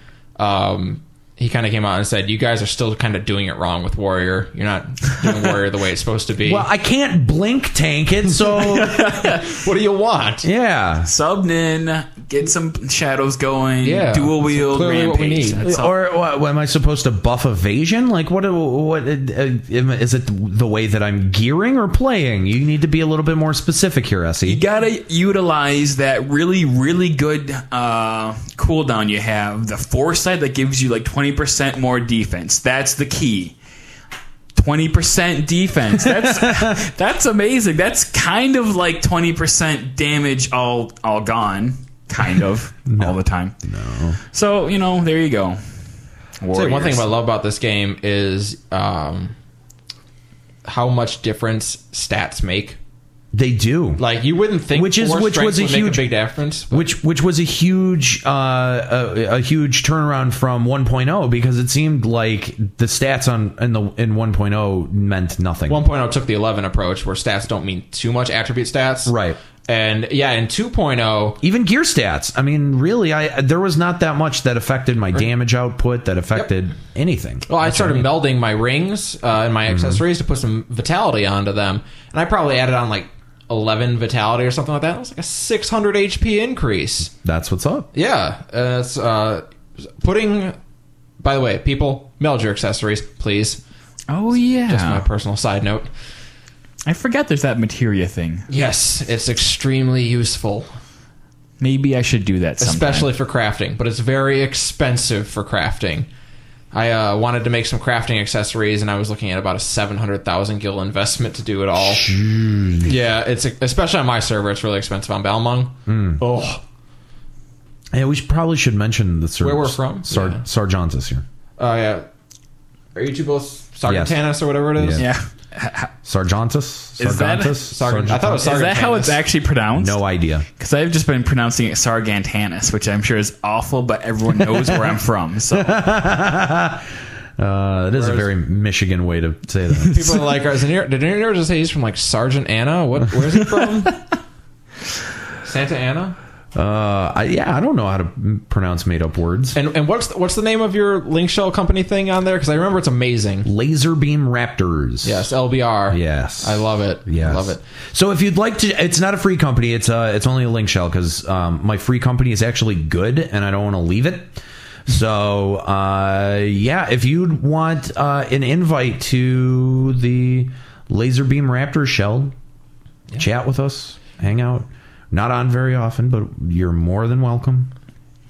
he kind of came out and said, you guys are still kind of doing it wrong with warrior. You're not doing warrior the way it's supposed to be. Well, I can't blink tank it, so... What do you want? Yeah. Sub Nin, get some shadows going, Yeah. dual wield, Clearly rampage. what we need. That's all. Or what, am I supposed to buff evasion? Like, what is it the way that I'm gearing or playing? You need to be a little bit more specific here, Essie. You gotta utilize that really, really good cooldown you have. The foresight that gives you like 20% more defense. That's the key. 20% defense. That's amazing. That's kind of like 20% damage all gone. Kind of. All the time. No. So, there you go. Say one thing I love about this game is how much difference stats make. They do. Like, you wouldn't think which was a make huge a big difference. Which was a huge a huge turnaround from 1.0, because it seemed like the stats in 1.0 meant nothing. 1.0 took the 11 approach, where stats don't mean too much attribute stats. Right. And yeah, in 2.0, even gear stats. I mean, really, there was not that much that affected my damage output, that affected anything. well, I started melding my rings and my accessories to put some vitality onto them, and I probably added on like 11 vitality or something like that. It was like a 600 HP increase. That's what's up. Yeah, it's putting. By the way, people, meld your accessories, please. Oh yeah. Just my personal side note. I forget there's that materia thing. Yes, it's extremely useful. Maybe I should do that sometime. Especially for crafting, but it's very expensive for crafting. I wanted to make some crafting accessories, and I was looking at about a 700,000 gil investment to do it all. Jeez. Yeah, it's especially on my server, it's really expensive on Balmung. Oh, Yeah, we probably should mention the where we're from. Sargentis here. Oh yeah, are you two both Sargentanus or whatever it is? Yeah. Sargentis? Is that- Sargent. I thought it was Sargentanus. Is that how it's actually pronounced? No idea. Because I've just been pronouncing it Sargantanus, which I'm sure is awful, but everyone knows where I'm from. So It is a very Michigan way to say that. People are like, did Aniero just say he's from like Sergeant Anna? Where's he from? Santa Ana? I don't know how to pronounce made-up words. And what's the name of your link shell company thing on there? Because I remember it's amazing. Laser Beam Raptors. Yes, LBR. Yes, I love it. Yes. I love it. So if you'd like to, it's not a free company. It's only a link shell because my free company is actually good, and I don't want to leave it. So if you'd want an invite to the Laser Beam Raptor shell, chat with us, hang out. Not on very often, but you're more than welcome.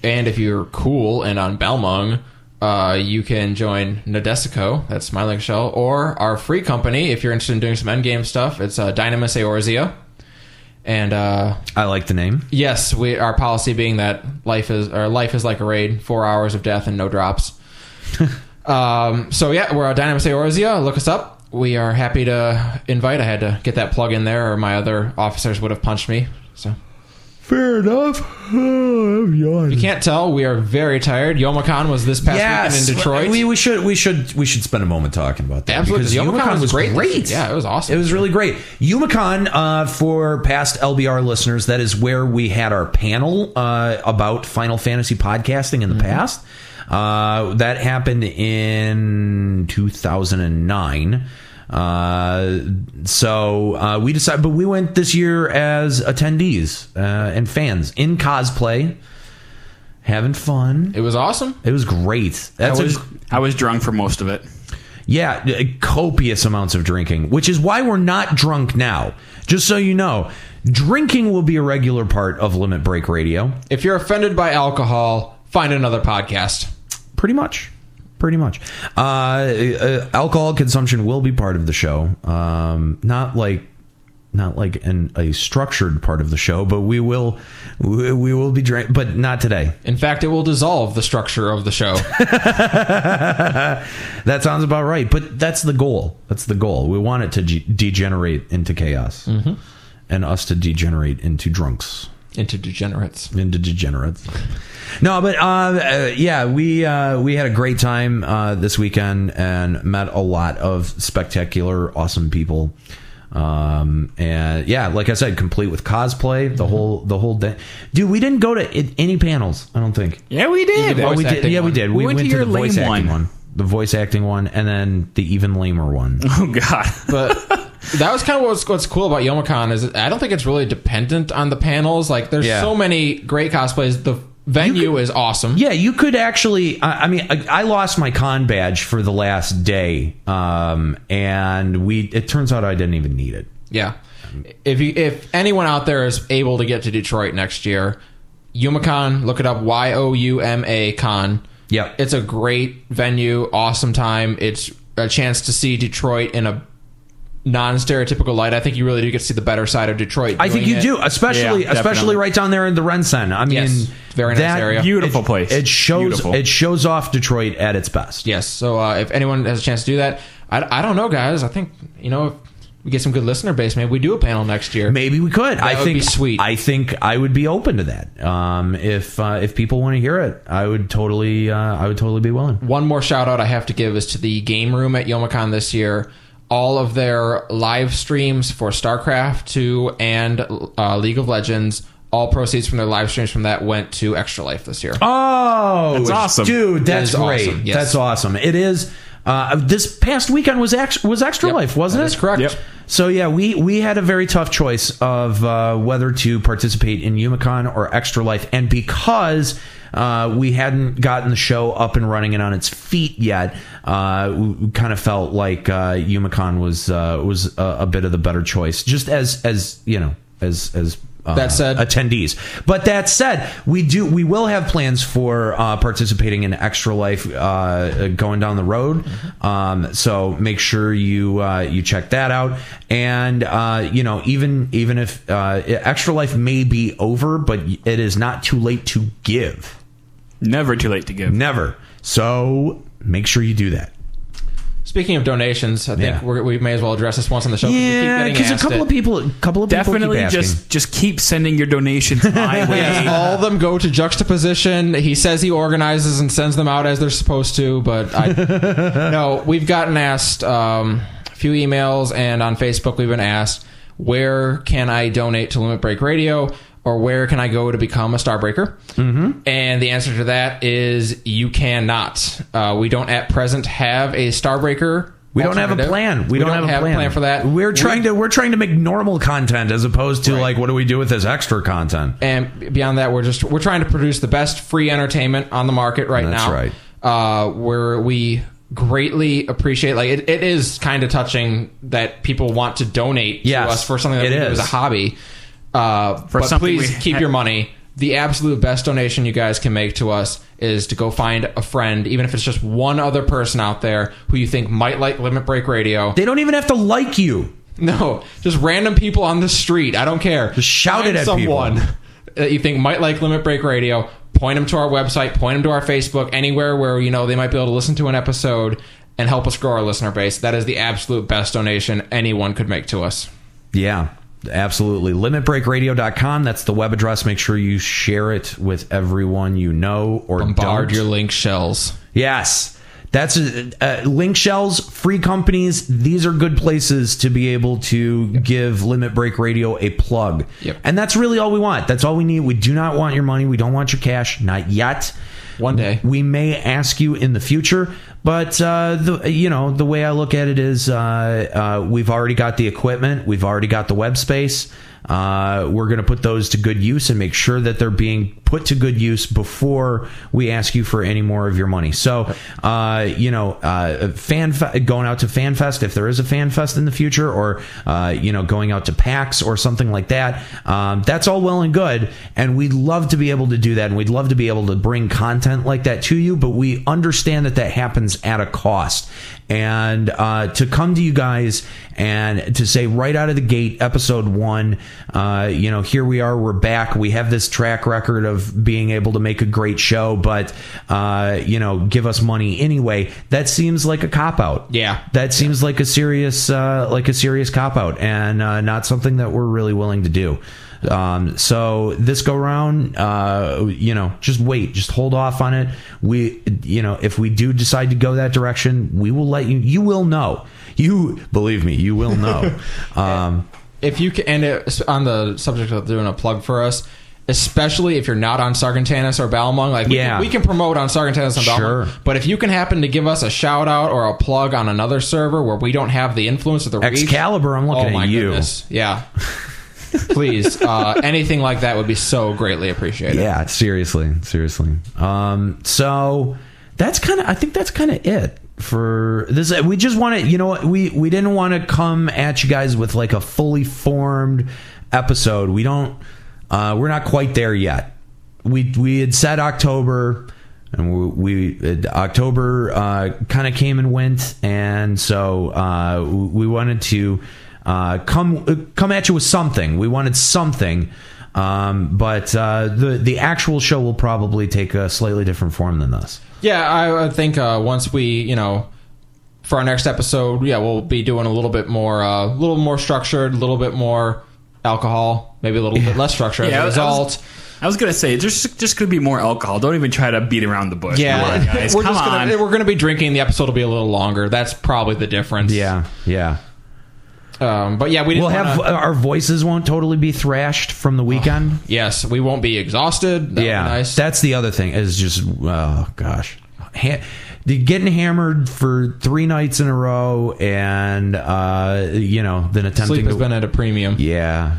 And if you're cool and on Balmung, you can join Nadesico, that's my link shell, or our free company if you're interested in doing some endgame stuff. It's Dynamis Eorzea. And I like the name. Yes, our policy being that life is like a raid, 4 hours of death and no drops. We're Dynamis Eorzea. Look us up. We are happy to invite. I had to get that plug in there, or my other officers would have punched me. So fair enough. I'm yawning. You can't tell, we are very tired. Youmacon was this past weekend in Detroit. We should spend a moment talking about that. Absolutely, because Youmacon was great. Yeah, it was awesome. It was really great. Youmacon, for past LBR listeners, that is where we had our panel about Final Fantasy podcasting in the past. That happened in 2009. We decided, but we went this year as attendees and fans in cosplay, having fun. It was awesome. It was great. I was drunk for most of it. Yeah, copious amounts of drinking, which is why we're not drunk now. Just so you know, drinking will be a regular part of Limit Break Radio. If you're offended by alcohol, find another podcast. Pretty much. Alcohol consumption will be part of the show. Not like a structured part of the show, but we will be drinking, but not today. In fact, it will dissolve the structure of the show. That sounds about right. But that's the goal. We want it to degenerate into chaos, and us to degenerate into drunks. Into degenerates. No, but we had a great time this weekend and met a lot of spectacular, awesome people. And like I said, complete with cosplay, the whole day. Dude, we didn't go to any panels, I don't think. Yeah, we did. We did. We went to the voice acting one. The voice acting one, and then the even lamer one. Oh God! But that was kind of what's cool about Youmacon is I don't think it's really dependent on the panels. Like, there's so many great cosplays. The venue is awesome. Yeah, you could actually. I lost my con badge for the last day, and it turns out I didn't even need it. Yeah, if anyone out there is able to get to Detroit next year, Youmacon, look it up. Youma Con. Yeah, it's a great venue, awesome time. It's a chance to see Detroit in a non-stereotypical light. I think you really do get to see the better side of Detroit. I think you do, especially right down there in the Rensen. I mean, very nice area, beautiful place. It shows off Detroit at its best. Yes. So if anyone has a chance to do that, I don't know, guys. I think if we get some good listener base, maybe we do a panel next year. Maybe we could. That would be sweet. I think I would be open to that. If people want to hear it, I would totally be willing. One more shout out I have to give is to the game room at Youmacon this year. All of their live streams for StarCraft 2 and League of Legends, all proceeds from their live streams from that went to Extra Life this year. Oh, that's awesome, dude! That's great. Awesome. Yes. That's awesome. It is. This past weekend was Extra Life, wasn't it? That's correct. Yep. So yeah, we had a very tough choice of whether to participate in Youmacon or Extra Life, and because we hadn't gotten the show up and running and on its feet yet, we kind of felt like Youmacon was a bit of the better choice, just as you know, as that said, attendees. But that said, we will have plans for participating in Extra Life going down the road. So make sure you check that out. And even if Extra Life may be over, but it is not too late to give. Never too late to give. Never. So make sure you do that. Speaking of donations, I think we may as well address this once on the show. Yeah, because a couple of people definitely keep asking. just keep sending your donations my way. Yes, all of them go to Juxtaposition. He says he organizes and sends them out as they're supposed to, but no, we've gotten asked a few emails, and on Facebook we've been asked, where can I donate to Limit Break Radio? Or where can I go to become a Starbreaker? Mm-hmm. And the answer to that is you cannot. We don't at present have a Starbreaker. We don't have a plan. We don't have a plan for that. We're trying to make normal content as opposed to like, what do we do with this extra content? And beyond that, we're trying to produce the best free entertainment on the market now. That's right. Where we greatly appreciate, like it is kind of touching that people want to donate to us for something that we do as a hobby. But please keep your money. The absolute best donation you guys can make to us is to go find a friend, even if it's just one other person out there who you think might like Limit Break Radio. They don't even have to like you. No, just random people on the street. I don't care. Just shout it at someone people that you think might like Limit Break Radio. Point them to our website. Point them to our Facebook. Anywhere where they might be able to listen to an episode and help us grow our listener base. That is the absolute best donation anyone could make to us. Yeah. Absolutely. LimitBreakRadio.com. That's the web address. Make sure you share it with everyone you know or bombard don't. your link shells. Yes. That's link shells, free companies. These are good places to be able to give Limit Break Radio a plug. Yep. And that's really all we want. That's all we need. We do not want your money. We don't want your cash. Not yet. One day. We may ask you in the future, but the way I look at it is we've already got the equipment. We've already got the web space. We're going to put those to good use and make sure that they're being put to good use before we ask you for any more of your money. So, going out to FanFest, if there is a FanFest in the future, or, going out to PAX or something like that, that's all well and good. And we'd love to be able to do that. And we'd love to be able to bring content like that to you. But we understand that happens at a cost. And to come to you guys and to say right out of the gate, episode 1, here we are, we're back. We have this track record of being able to make a great show, but give us money anyway. That seems like a cop out. Yeah, that seems like a serious cop out, and not something that we're really willing to do. So this go round, just wait, just hold off on it. If we do decide to go that direction, we will let you will know. You believe me, you will know. If you can, and on the subject of doing a plug for us, especially if you're not on Sargentanus or Balmung, we can promote on Sargentanus and Balmung. Sure. But if you can happen to give us a shout out or a plug on another server where we don't have the influence of the reach, Excalibur, I'm looking at you. Goodness. Yeah. Please, anything like that would be so greatly appreciated. Yeah, seriously. So I think that's kind of it for this. We just want to, we didn't want to come at you guys with like a fully formed episode. We're not quite there yet. We had said October, and October kind of came and went, and so we wanted to come at you with something. We wanted something, but the actual show will probably take a slightly different form than this. Yeah, I think once we, for our next episode, we'll be doing a little more structured, a little bit more alcohol, maybe a little bit less structure as a result. I was going to say, there's just going to be more alcohol. Don't even try to beat around the bush. Yeah, guys. we're going to be drinking. The episode will be a little longer. That's probably the difference. Yeah. But yeah, we'll have our voices won't totally be thrashed from the weekend. Yes, we won't be exhausted. That'd be nice. That's the other thing is just getting hammered for 3 nights in a row, and then attempting sleep has been at a premium. Yeah.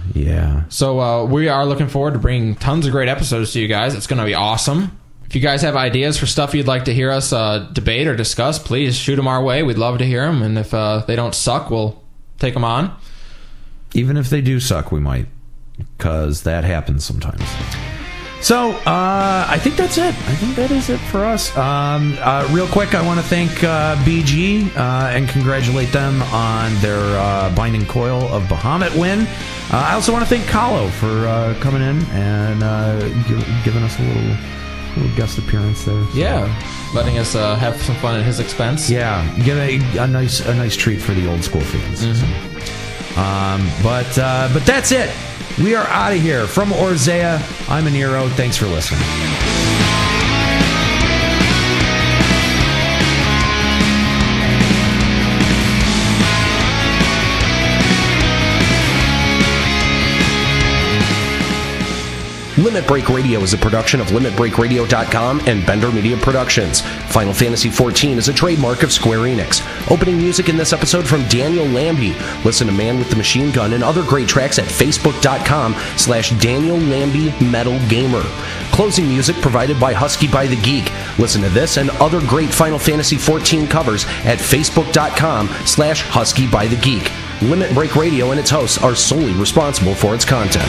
So we are looking forward to bringing tons of great episodes to you guys. It's going to be awesome. If you guys have ideas for stuff you'd like to hear us debate or discuss, please shoot them our way. We'd love to hear them. And if they don't suck, we'll take them on. Even if they do suck, we might, because that happens sometimes. So, I think that's it. I think that is it for us. Real quick, I want to thank BG and congratulate them on their Binding Coil of Bahamut win. I also want to thank Kahlo for coming in and giving us a little guest appearance there. So. Yeah, letting us have some fun at his expense. Yeah, give a nice treat for the old school fans. Mm-hmm. But that's it. We are out of here. From Eorzea, I'm Aniero. Thanks for listening. Limit Break Radio is a production of LimitBreakRadio.com and Bender Media Productions. Final Fantasy XIV is a trademark of Square Enix. Opening music in this episode from Daniel Lambie. Listen to Man with the Machine Gun and other great tracks at Facebook.com/Daniel Lambie Metal Gamer. Closing music provided by Husky by the Geek. Listen to this and other great Final Fantasy XIV covers at Facebook.com/Husky by the Geek. Limit Break Radio and its hosts are solely responsible for its content.